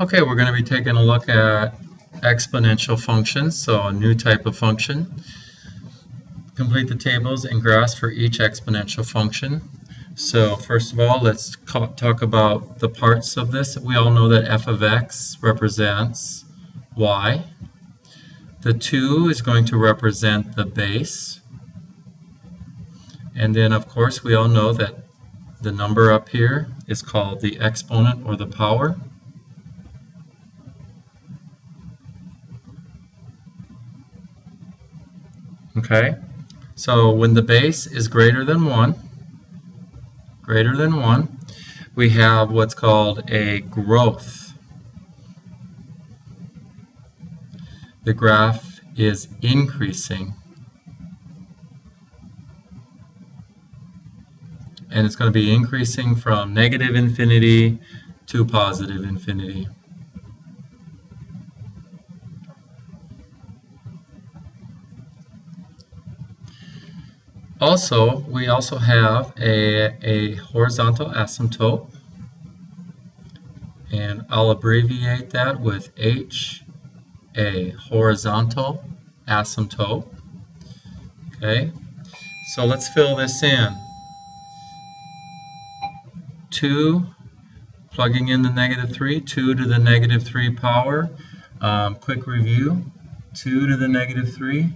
Okay, we're going to be taking a look at exponential functions, so a new type of function. Complete the tables and graphs for each exponential function. So first of all, let's talk about the parts of this. We all know that f of x represents y. The 2 is going to represent the base. And then, of course, we all know that the number up here is called the exponent or the power. Okay, so when the base is greater than 1, we have what's called a growth. The graph is increasing. And it's going to be increasing from negative infinity to positive infinity. Also, we also have a horizontal asymptote, and I'll abbreviate that with H, a horizontal asymptote. Okay, so let's fill this in. 2, plugging in the negative 3, 2 to the negative 3 power. Quick review, 2 to the negative 3.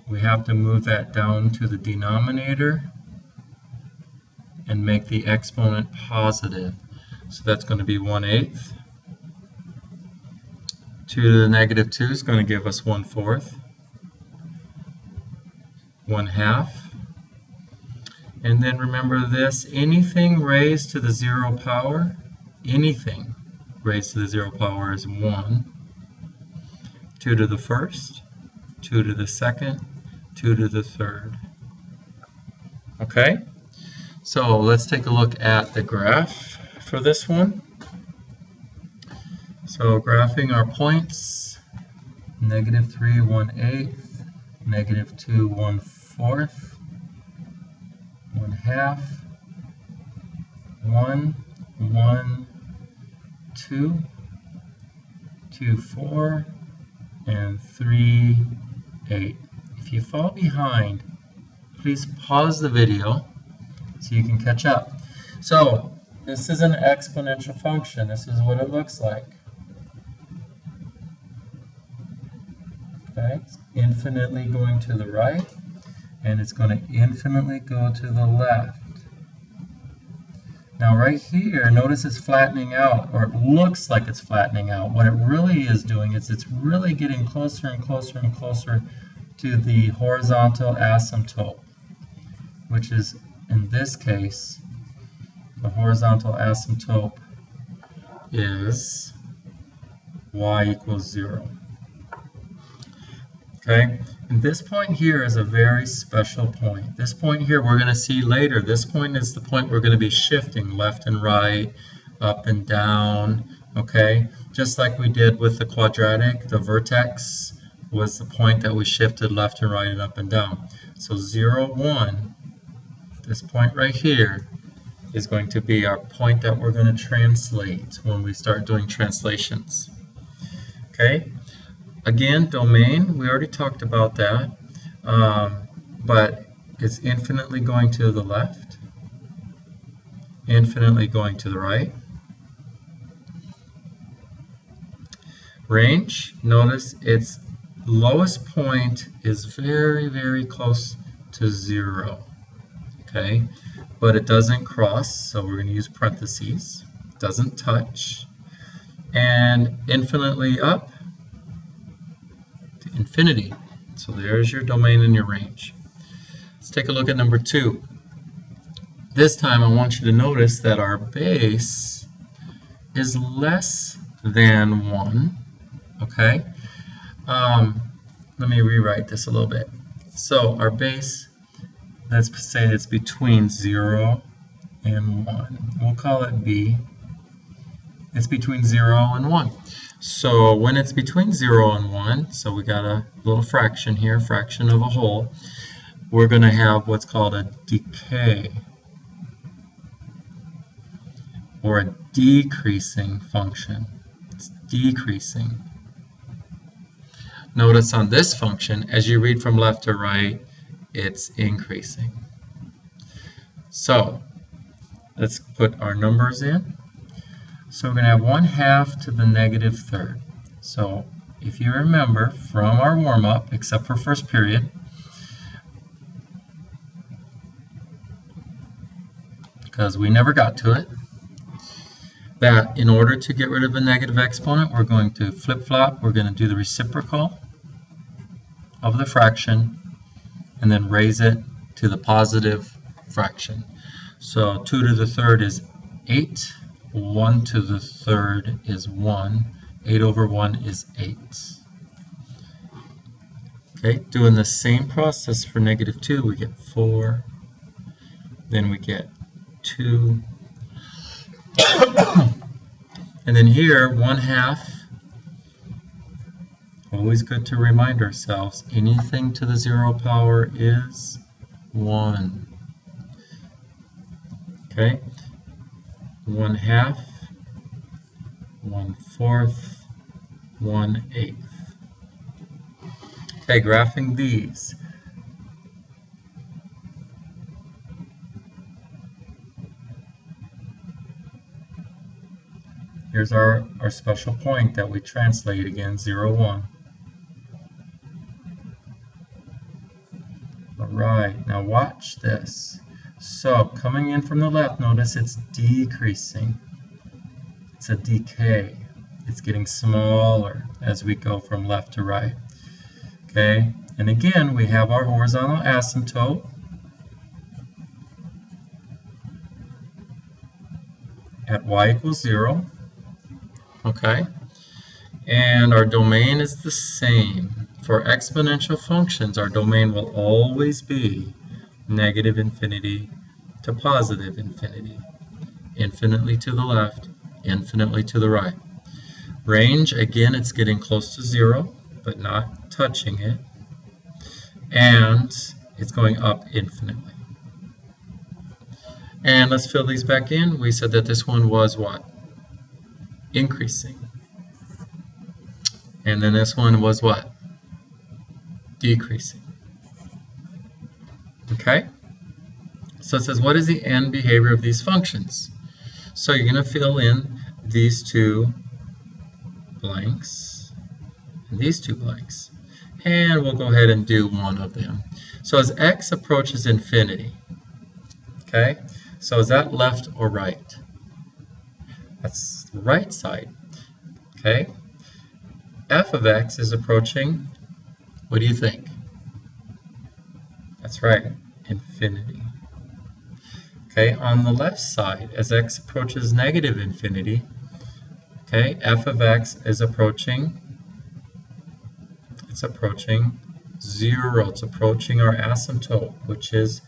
We have to move that down to the denominator and make the exponent positive. So that's going to be 1/8. 2 to the negative 2 is going to give us 1/4. 1/2. And then remember this, anything raised to the 0 power, anything raised to the 0 power is 1. 2 to the first, 2 to the second, 2 to the third. Okay, so let's take a look at the graph for this one. So graphing our points, negative 3, 1/8, negative 2, 1/4, 1/2, 1, 1, 2, 2, 4, and 3, 8. If you fall behind, please pause the video so you can catch up. So this is an exponential function. This is what it looks like. Okay, it's infinitely going to the right, and it's going to infinitely go to the left. Now right here, notice it's flattening out, or it looks like it's flattening out. What it really is doing is it's really getting closer and closer and closer to the horizontal asymptote, which is, in this case, the horizontal asymptote is y = 0. Okay, and this point here is a very special point. This point here we're going to see later. This point is the point we're going to be shifting left and right, up and down, okay? Just like we did with the quadratic, the vertex was the point that we shifted left and right and up and down. So 0, 1, this point right here is going to be our point that we're going to translate when we start doing translations. Okay? Again, domain, we already talked about that, but it's infinitely going to the left, infinitely going to the right. Range, notice its lowest point is very, very close to 0, okay? But it doesn't cross, so we're going to use parentheses. It doesn't touch. And infinitely up, infinity. So there's your domain and your range. Let's take a look at number 2. This time I want you to notice that our base is less than 1. Okay? Let me rewrite this a little bit. So our base, let's say it's between 0 and 1. We'll call it B. It's between 0 and 1. So when it's between 0 and 1, so we got a little fraction here, fraction of a whole, we're going to have what's called a decay. or a decreasing function. It's decreasing. Notice on this function, as you read from left to right, it's increasing. So let's put our numbers in. So we're going to have 1/2 to the negative third. So if you remember from our warm-up, except for first period, because we never got to it, that in order to get rid of a negative exponent, we're going to flip-flop, we're going to do the reciprocal of the fraction, and then raise it to the positive fraction. So 2 to the third is 8, 1 to the third is 1, 8 over 1 is 8. Okay, doing the same process for negative 2, we get 4, then we get 2, and then here 1/2. Always good to remind ourselves, anything to the 0 power is 1. Okay, 1/2, 1/4, 1/8. Okay, graphing these. Here's our special point that we translate again, 0, 1. Alright, now watch this. So, coming in from the left, notice it's decreasing. It's a decay. It's getting smaller as we go from left to right. Okay, and again, we have our horizontal asymptote at y equals 0. Okay, and our domain is the same. For exponential functions, our domain will always be negative infinity to positive infinity. Infinitely to the left, infinitely to the right. Range, again, it's getting close to 0, but not touching it. And it's going up infinitely. And let's fill these back in. We said that this one was what? Increasing. And then this one was what? Decreasing. Okay? So it says, what is the end behavior of these functions? So you're going to fill in these two blanks and these two blanks. And we'll go ahead and do one of them. So as x approaches infinity, okay? So is that left or right? That's the right side, okay? F of x is approaching, what do you think? That's right, infinity. Okay, on the left side, as x approaches negative infinity, okay, f of x is approaching, it's approaching 0. It's approaching our asymptote, which is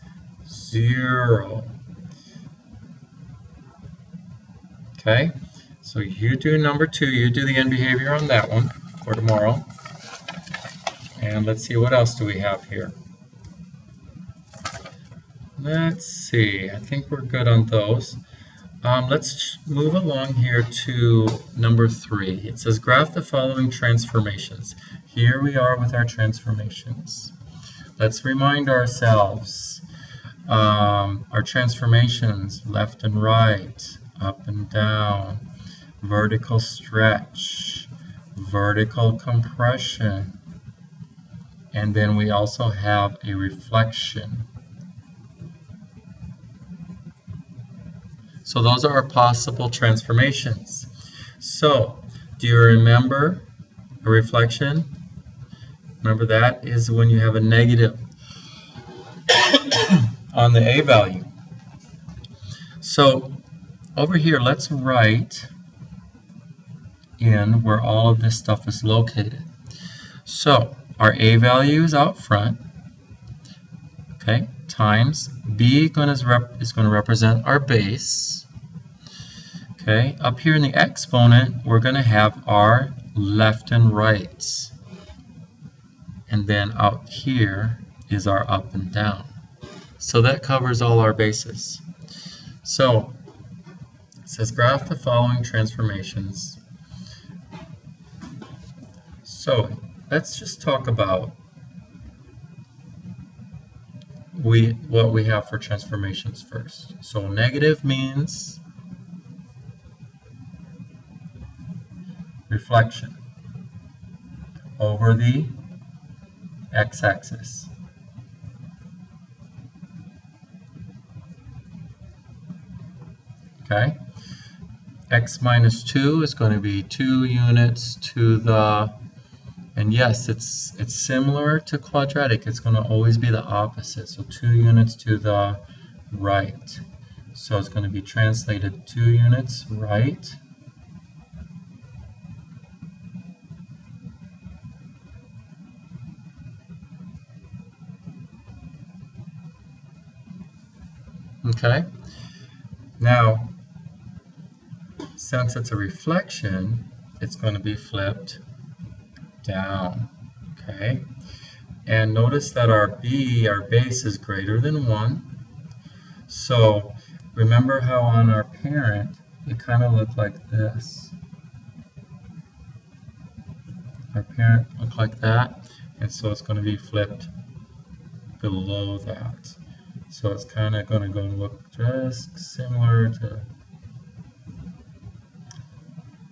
0. Okay, so you do number 2, you do the end behavior on that one for tomorrow. And let's see, what else do we have here? Let's see, I think we're good on those. Let's move along here to number 3. It says graph the following transformations. Here we are with our transformations. Let's remind ourselves our transformations, left and right, up and down, vertical stretch, vertical compression, and then we also have a reflection. So those are our possible transformations. So, do you remember a reflection? Remember, that is when you have a negative on the A value. So, over here, let's write in where all of this stuff is located. So, our A value is out front, okay, times B is going to represent our base. Okay, up here in the exponent, we're going to have our left and right. And then out here is our up and down. So that covers all our bases. So It says graph the following transformations. So let's just talk about what we have for transformations first. So negative means reflection over the x-axis. Okay, x minus 2 is going to be 2 units to the, and yes, it's similar to quadratic. It's going to always be the opposite. So 2 units to the right. So it's going to be translated 2 units right. Okay. Now, since it's a reflection, it's going to be flipped down. Okay. And notice that our b, our base, is greater than 1. So remember how on our parent it kind of looked like this. Our parent looked like that, and so it's going to be flipped below that. So it's kind of going to go look just similar to,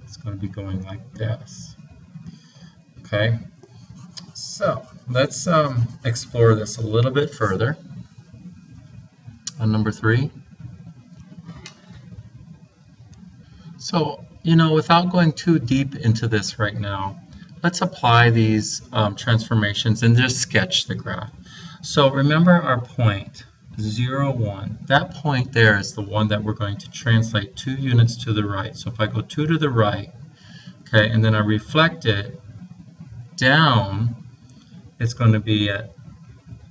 it's going to be going like this. Okay, so let's explore this a little bit further on number 3. So, without going too deep into this right now, let's apply these transformations and just sketch the graph. So remember our point, 0, 1. That point there is the one that we're going to translate 2 units to the right. So if I go 2 to the right, okay, and then I reflect it down, it's going to be at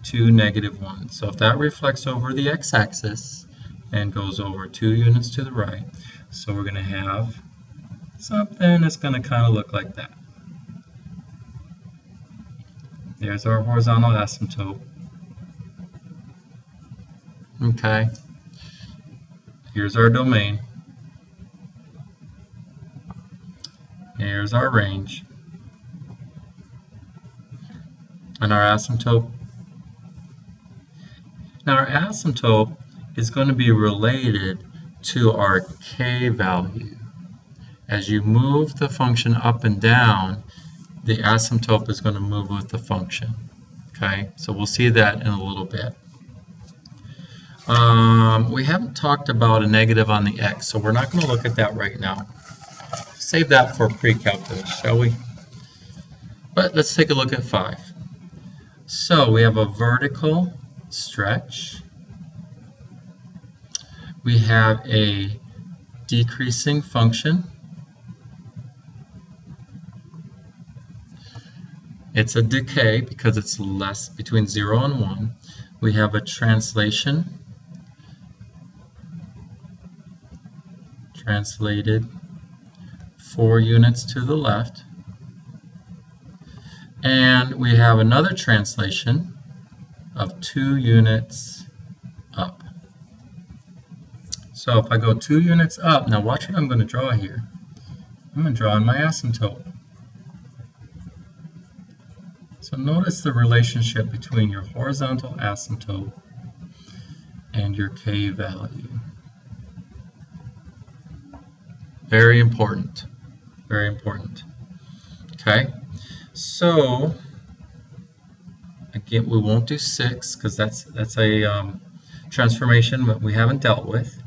2, negative 1. So if that reflects over the x-axis and goes over 2 units to the right, so we're going to have something that's going to kind of look like that. There's our horizontal asymptote. Okay, here's our domain. Here's our range. And our asymptote. Now our asymptote is going to be related to our k value. As you move the function up and down, the asymptote is going to move with the function. Okay, so we'll see that in a little bit. We haven't talked about a negative on the x, so we're not going to look at that right now. Save that for pre-calculus, shall we? But let's take a look at 5. So we have a vertical stretch. We have a decreasing function. It's a decay because it's less between 0 and 1. We have a translation. Translated 4 units to the left. And we have another translation of 2 units up. So if I go 2 units up, now watch what I'm going to draw here. I'm going to draw in my asymptote. So notice the relationship between your horizontal asymptote and your k value. Very important. Very important. Okay. So again, we won't do 6 because that's a transformation that we haven't dealt with,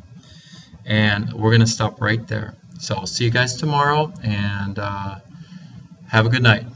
and we're going to stop right there. So I'll see you guys tomorrow, and have a good night.